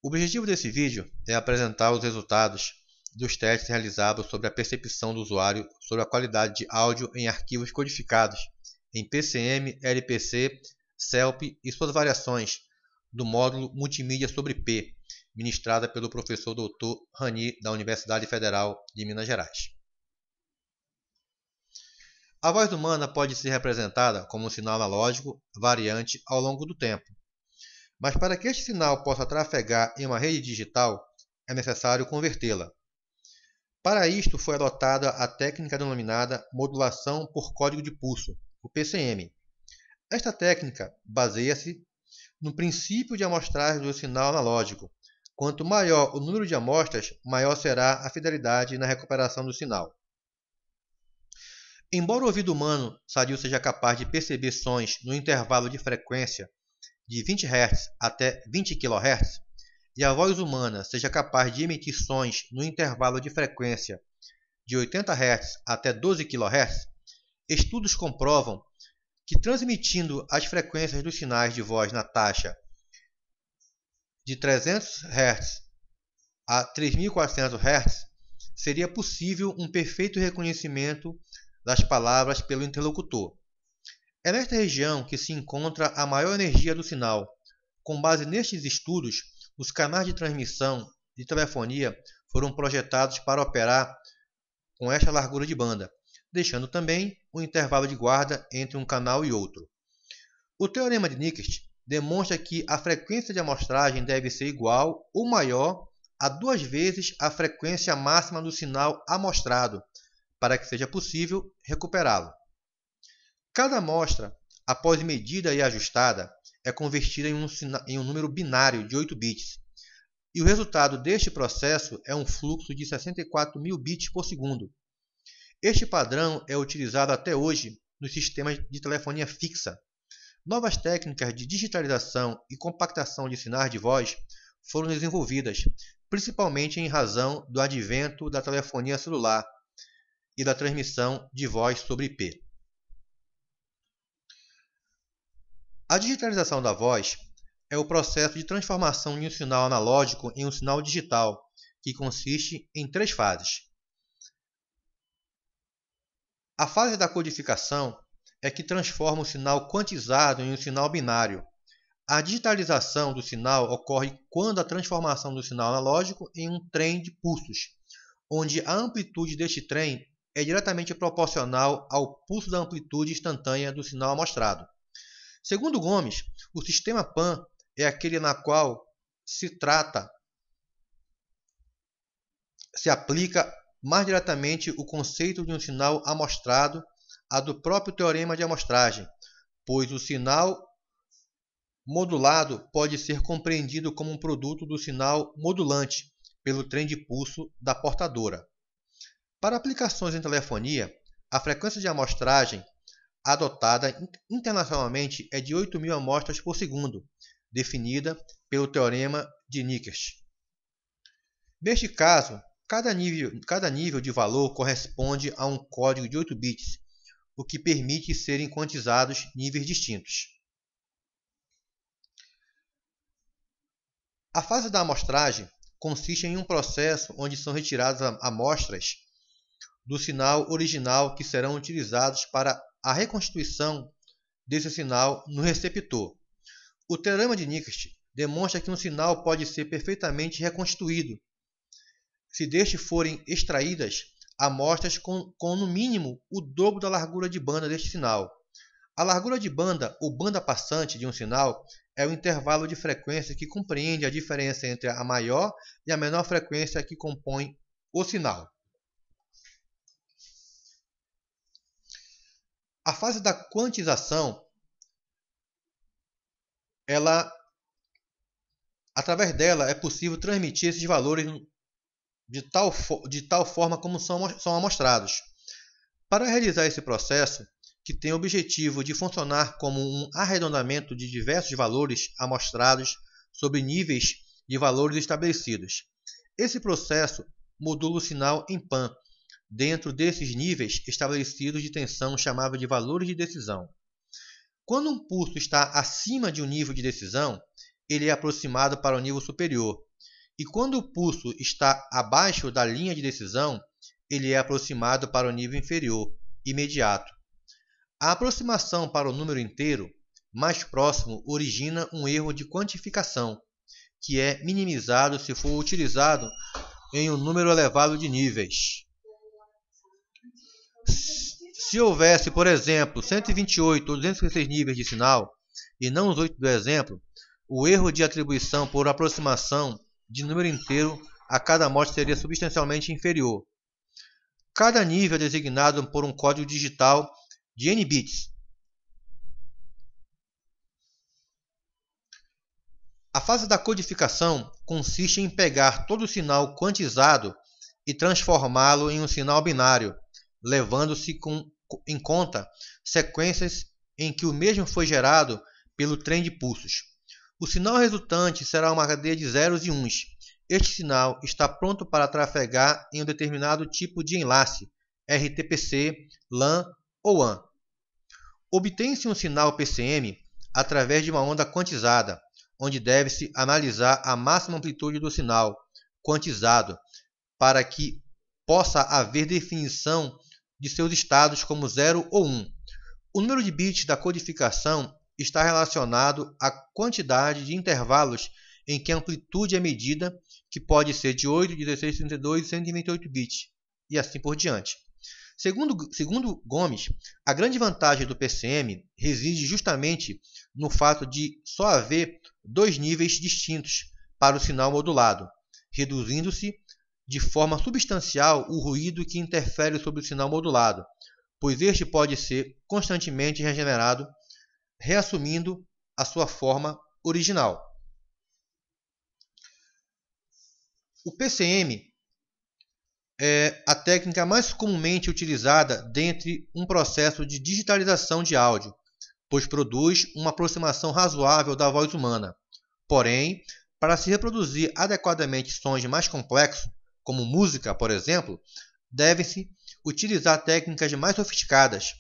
O objetivo desse vídeo é apresentar os resultados dos testes realizados sobre a percepção do usuário sobre a qualidade de áudio em arquivos codificados em PCM, LPC, CELP e suas variações do módulo Multimídia sobre P, ministrada pelo professor Dr. Rani, da Universidade Federal de Minas Gerais. A voz humana pode ser representada como um sinal analógico variante ao longo do tempo. Mas para que este sinal possa trafegar em uma rede digital, é necessário convertê-la. Para isto foi adotada a técnica denominada modulação por código de pulso, o PCM. Esta técnica baseia-se no princípio de amostragem do sinal analógico. Quanto maior o número de amostras, maior será a fidelidade na recuperação do sinal. Embora o ouvido humano sadio seja capaz de perceber sons no intervalo de frequência de 20 Hz até 20 kHz, e a voz humana seja capaz de emitir sons no intervalo de frequência de 80 Hz até 12 kHz, estudos comprovam que transmitindo as frequências dos sinais de voz na taxa de 300 Hz a 3.400 Hz, seria possível um perfeito reconhecimento das palavras pelo interlocutor. É nesta região que se encontra a maior energia do sinal. Com base nestes estudos, os canais de transmissão de telefonia foram projetados para operar com esta largura de banda, deixando também um intervalo de guarda entre um canal e outro. O teorema de Nyquist demonstra que a frequência de amostragem deve ser igual ou maior a 2 vezes a frequência máxima do sinal amostrado, para que seja possível recuperá-lo. Cada amostra, após medida e ajustada, é convertida em um número binário de 8 bits, e o resultado deste processo é um fluxo de 64.000 bits por segundo. Este padrão é utilizado até hoje nos sistemas de telefonia fixa. Novas técnicas de digitalização e compactação de sinais de voz foram desenvolvidas, principalmente em razão do advento da telefonia celular e da transmissão de voz sobre IP. A digitalização da voz é o processo de transformação de um sinal analógico em um sinal digital, que consiste em 3 fases. A fase da codificação é que transforma o sinal quantizado em um sinal binário. A digitalização do sinal ocorre quando a transformação do sinal analógico em um trem de pulsos, onde a amplitude deste trem é diretamente proporcional ao pulso da amplitude instantânea do sinal amostrado. Segundo Gomes, o sistema PAN é aquele na qual se aplica mais diretamente o conceito de um sinal amostrado a do próprio teorema de amostragem, pois o sinal modulado pode ser compreendido como um produto do sinal modulante pelo trem de pulso da portadora. Para aplicações em telefonia, a frequência de amostragem adotada internacionalmente é de 8.000 amostras por segundo, definida pelo teorema de Nyquist. Neste caso, cada nível de valor corresponde a um código de 8 bits, o que permite serem quantizados níveis distintos. A fase da amostragem consiste em um processo onde são retiradas amostras do sinal original que serão utilizados para a reconstituição desse sinal no receptor. O teorema de Nyquist demonstra que um sinal pode ser perfeitamente reconstituído se deste forem extraídas amostras com no mínimo o dobro da largura de banda deste sinal. A largura de banda ou banda passante de um sinal é o intervalo de frequência que compreende a diferença entre a maior e a menor frequência que compõe o sinal. A fase da quantização, através dela é possível transmitir esses valores de tal forma como são amostrados. Para realizar esse processo, que tem o objetivo de funcionar como um arredondamento de diversos valores amostrados sobre níveis de valores estabelecidos. Esse processo modula o sinal em PAN, dentro desses níveis estabelecidos de tensão chamados de valores de decisão. Quando um pulso está acima de um nível de decisão, ele é aproximado para o nível superior. E quando o pulso está abaixo da linha de decisão, ele é aproximado para o nível inferior, imediato. A aproximação para o número inteiro mais próximo origina um erro de quantificação, que é minimizado se for utilizado em um número elevado de níveis. Se houvesse, por exemplo, 128 ou 256 níveis de sinal, e não os 8 do exemplo, o erro de atribuição por aproximação de número inteiro a cada amostra seria substancialmente inferior. Cada nível é designado por um código digital de n bits. A fase da codificação consiste em pegar todo o sinal quantizado e transformá-lo em um sinal binário, levando-se em conta sequências em que o mesmo foi gerado pelo trem de pulsos. O sinal resultante será uma cadeia de zeros e uns. Este sinal está pronto para trafegar em um determinado tipo de enlace, RTPC, LAN ou WAN. Obtém-se um sinal PCM através de uma onda quantizada, onde deve-se analisar a máxima amplitude do sinal quantizado para que possa haver definição de seus estados como 0 ou 1. O número de bits da codificação está relacionado à quantidade de intervalos em que a amplitude é medida, que pode ser de 8, 16, 32 e 128 bits, e assim por diante. Segundo Gomes, a grande vantagem do PCM reside justamente no fato de só haver dois níveis distintos para o sinal modulado, reduzindo-se de forma substancial o ruído que interfere sobre o sinal modulado, pois este pode ser constantemente regenerado, reassumindo a sua forma original. O PCM é a técnica mais comumente utilizada dentre um processo de digitalização de áudio, pois produz uma aproximação razoável da voz humana. Porém, para se reproduzir adequadamente sons mais complexos, como música, por exemplo, deve-se utilizar técnicas mais sofisticadas.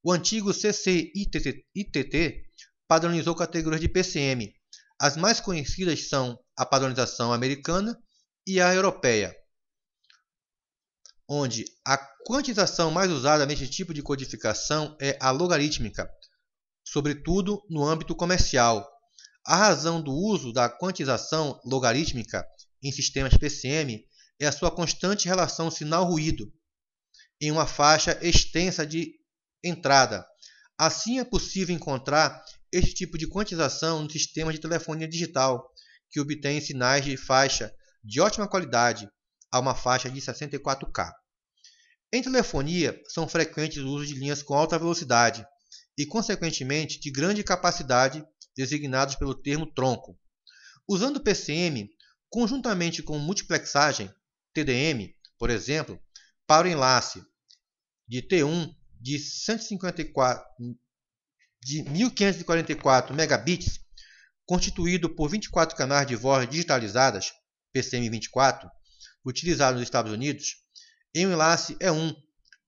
O antigo CCITT padronizou categorias de PCM. As mais conhecidas são a padronização americana e a europeia, onde a quantização mais usada neste tipo de codificação é a logarítmica, sobretudo no âmbito comercial. A razão do uso da quantização logarítmica em sistemas PCM é a sua constante relação sinal-ruído em uma faixa extensa de entrada. Assim é possível encontrar este tipo de quantização no sistema de telefonia digital, que obtém sinais de faixa de ótima qualidade a uma faixa de 64K. Em telefonia, são frequentes o uso de linhas com alta velocidade e, consequentemente, de grande capacidade, designados pelo termo tronco. Usando o PCM, conjuntamente com multiplexagem, TDM, por exemplo, para o enlace de T1 de 1544 megabits, constituído por 24 canais de voz digitalizadas, PCM24, utilizado nos Estados Unidos, em um enlace E1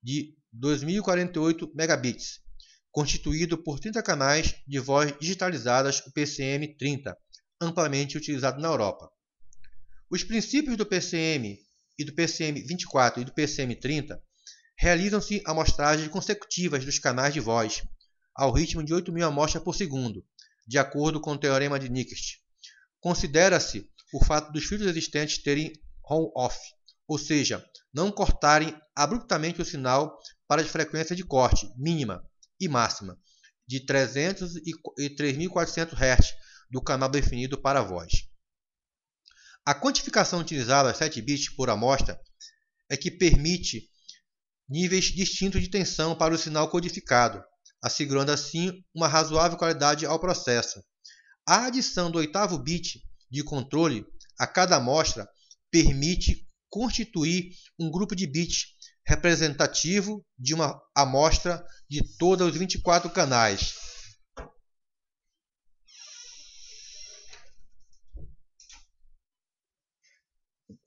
de 2048 megabits, constituído por 30 canais de voz digitalizadas, o PCM30, amplamente utilizado na Europa. Os princípios do PCM e do PCM24 e do PCM30 realizam-se amostragens consecutivas dos canais de voz, ao ritmo de 8.000 amostras por segundo, de acordo com o teorema de Nyquist. Considera-se o fato dos filtros existentes terem on-off, ou seja, não cortarem abruptamente o sinal para as frequências de corte mínima e máxima de 300 e 3.400 Hz do canal definido para a voz. A quantificação utilizada a 7 bits por amostra é que permite níveis distintos de tensão para o sinal codificado, assegurando assim uma razoável qualidade ao processo. A adição do oitavo bit de controle a cada amostra permite constituir um grupo de bits representativo de uma amostra de todos os 24 canais.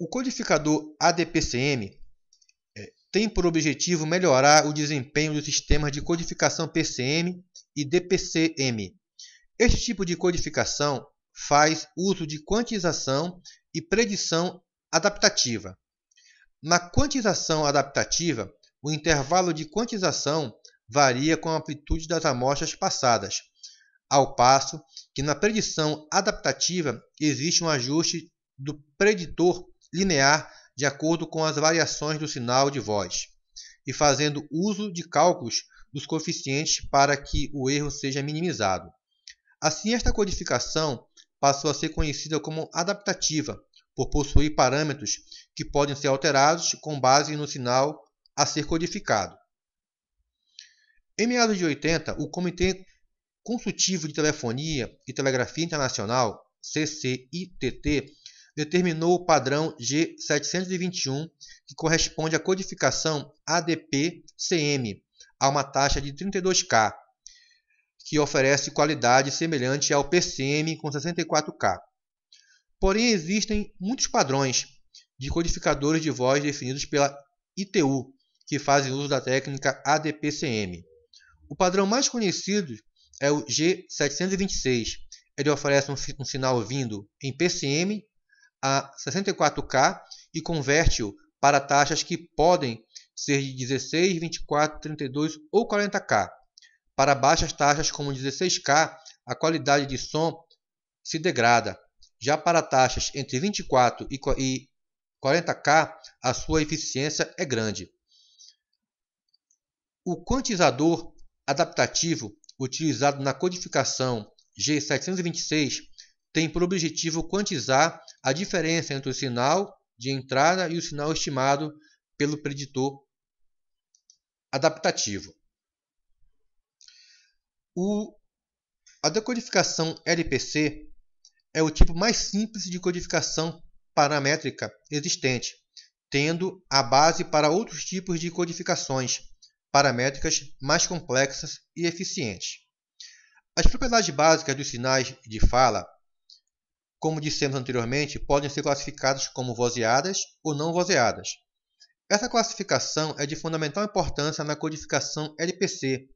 O codificador ADPCM tem por objetivo melhorar o desempenho dos sistemas de codificação PCM e DPCM. Este tipo de codificação faz uso de quantização e predição adaptativa. Na quantização adaptativa, o intervalo de quantização varia com a amplitude das amostras passadas, ao passo que na predição adaptativa existe um ajuste do preditor linear de acordo com as variações do sinal de voz, e fazendo uso de cálculos dos coeficientes para que o erro seja minimizado. Assim, esta codificação passou a ser conhecida como adaptativa, por possuir parâmetros que podem ser alterados com base no sinal a ser codificado. Em meados de 80, o Comitê Consultivo de Telefonia e Telegrafia Internacional, CCITT, determinou o padrão G721, que corresponde à codificação ADP-CM, a uma taxa de 32K, que oferece qualidade semelhante ao PCM com 64K. Porém, existem muitos padrões de codificadores de voz definidos pela ITU, que fazem uso da técnica ADP-CM. O padrão mais conhecido é o G726. Ele oferece um sinal vindo em PCM a 64K e converte-o para taxas que podem ser de 16, 24, 32 ou 40K. Para baixas taxas como 16K, a qualidade de som se degrada. Já para taxas entre 24 e 40K, a sua eficiência é grande. O quantizador adaptativo utilizado na codificação G726 tem por objetivo quantizar a diferença entre o sinal de entrada e o sinal estimado pelo preditor adaptativo. A decodificação LPC é o tipo mais simples de codificação paramétrica existente, tendo a base para outros tipos de codificações paramétricas mais complexas e eficientes. As propriedades básicas dos sinais de fala, como dissemos anteriormente, podem ser classificadas como vozeadas ou não vozeadas. Essa classificação é de fundamental importância na codificação LPC,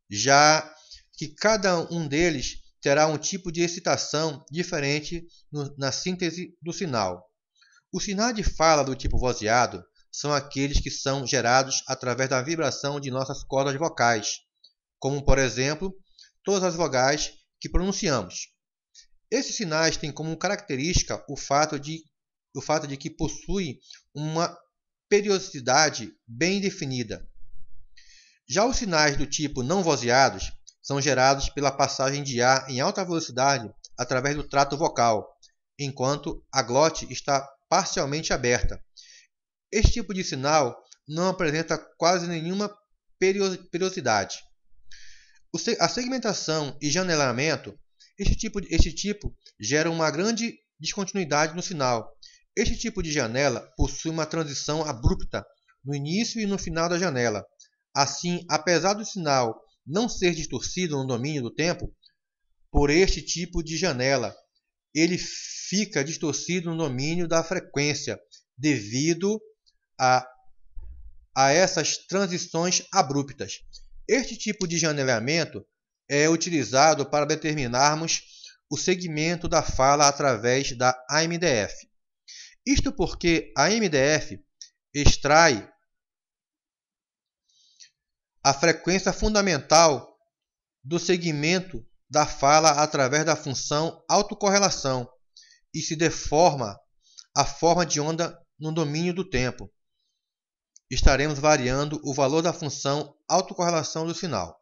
já que cada um deles terá um tipo de excitação diferente na síntese do sinal. Os sinais de fala do tipo vozeado são aqueles que são gerados através da vibração de nossas cordas vocais, como, por exemplo, todas as vogais que pronunciamos. Esses sinais têm como característica o fato de que possuem uma periodicidade bem definida. Já os sinais do tipo não vozeados são gerados pela passagem de ar em alta velocidade através do trato vocal, enquanto a glote está parcialmente aberta. Este tipo de sinal não apresenta quase nenhuma periodicidade. A segmentação e janelamento, este tipo gera uma grande descontinuidade no sinal. Este tipo de janela possui uma transição abrupta no início e no final da janela. Assim, apesar do sinal não ser distorcido no domínio do tempo, por este tipo de janela, ele fica distorcido no domínio da frequência, devido a essas transições abruptas. Este tipo de janelamento é utilizado para determinarmos o segmento da fala através da AMDF. Isto porque a AMDF extrai a frequência fundamental do segmento da fala através da função autocorrelação e se deforma a forma de onda no domínio do tempo. Estaremos variando o valor da função autocorrelação do sinal.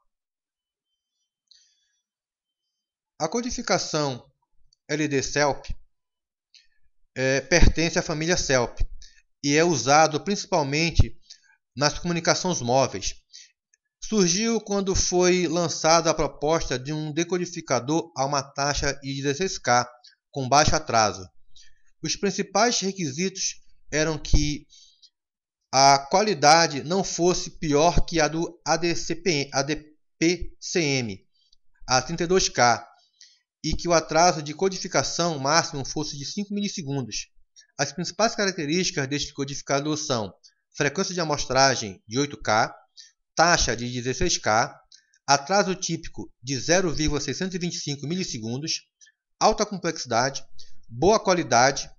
A codificação LD-CELP pertence à família CELP e é usado principalmente nas comunicações móveis. Surgiu quando foi lançada a proposta de um decodificador a uma taxa de 16K com baixo atraso. Os principais requisitos eram que a qualidade não fosse pior que a do ADP-CM, a 32K, e que o atraso de codificação máximo fosse de 5 milissegundos. As principais características deste codificador são frequência de amostragem de 8K, taxa de 16K, atraso típico de 0,625 milissegundos, alta complexidade, boa qualidade,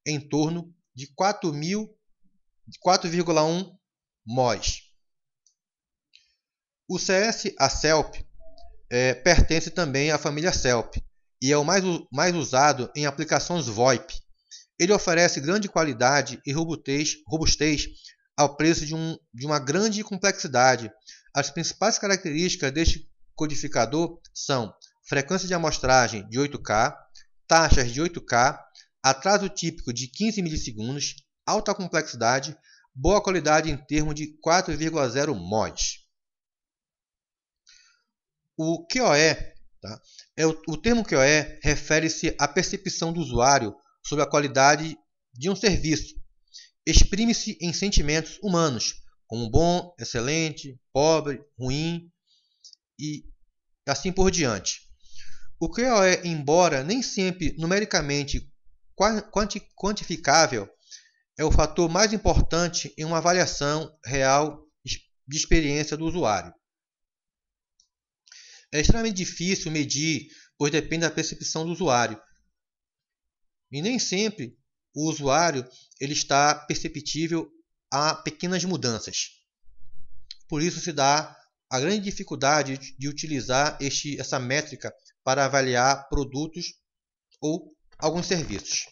em torno de 4,1 mós. O CS-ACELP pertence também à família CELP e é o mais usado em aplicações VoIP. Ele oferece grande qualidade e robustez ao preço de uma grande complexidade. As principais características deste codificador são frequência de amostragem de 8K, taxas de 8K, atraso típico de 15 milissegundos, alta complexidade, boa qualidade em termos de 4,0 mós. O QoE, tá? O termo QoE refere-se à percepção do usuário sobre a qualidade de um serviço. Exprime-se em sentimentos humanos, como bom, excelente, pobre, ruim e assim por diante. O QoE, embora nem sempre numericamente quantificável, é o fator mais importante em uma avaliação real de experiência do usuário. É extremamente difícil medir, pois depende da percepção do usuário. E nem sempre o usuário ele está perceptível a pequenas mudanças. Por isso se dá a grande dificuldade de utilizar essa métrica para avaliar produtos ou alguns serviços.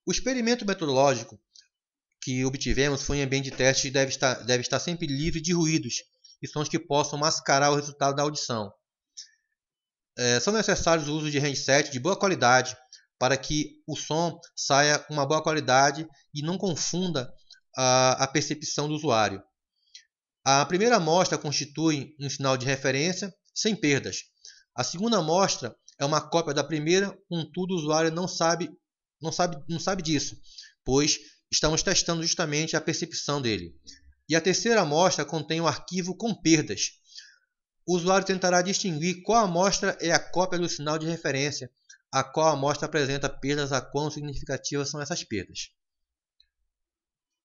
O experimento metodológico que obtivemos foi em ambiente de teste e deve estar sempre livre de ruídos e sons que possam mascarar o resultado da audição. São necessários o uso de headset de boa qualidade para que o som saia com uma boa qualidade e não confunda a percepção do usuário. A primeira amostra constitui um sinal de referência sem perdas. A segunda amostra é uma cópia da primeira, contudo o usuário não sabe disso, pois estamos testando justamente a percepção dele. E a terceira amostra contém um arquivo com perdas. O usuário tentará distinguir qual amostra é a cópia do sinal de referência, a qual amostra apresenta perdas, a quão significativas são essas perdas.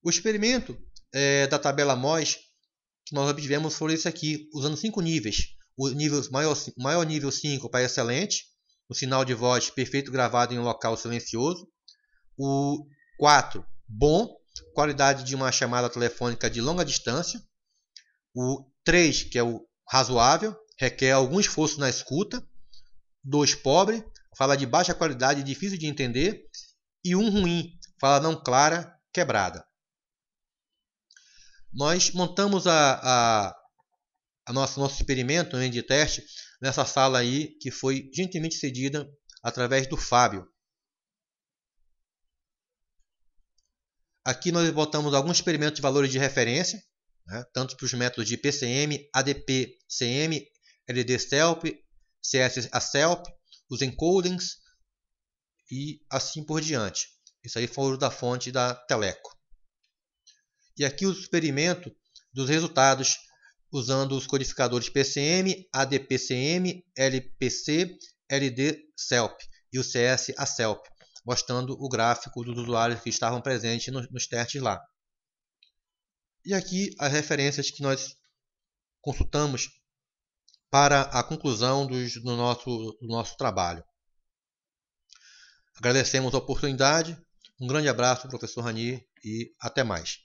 O experimento da tabela MOS que nós obtivemos foi esse aqui, usando 5 níveis. O maior nível 5 para excelente, o sinal de voz perfeito gravado em um local silencioso. O 4, bom, qualidade de uma chamada telefônica de longa distância. O 3, que é o razoável, requer algum esforço na escuta. 2, pobre, fala de baixa qualidade e difícil de entender. E 1, ruim, fala não clara, quebrada. Nós montamos nosso experimento de teste nessa sala aí, que foi gentilmente cedida através do Fábio. Aqui nós botamos alguns experimentos de valores de referência, né, tanto para os métodos de PCM, ADP, CM, LD-CELP, CS-ACELP, os encodings e assim por diante. Isso aí foram da fonte da Teleco. E aqui o experimento dos resultados usando os codificadores PCM, ADP-CM, LPC, LD-CELP e o CS-ACELP, mostrando o gráfico dos usuários que estavam presentes nos testes lá. E aqui as referências que nós consultamos para a conclusão do nosso trabalho. Agradecemos a oportunidade, um grande abraço, professor Rani, e até mais.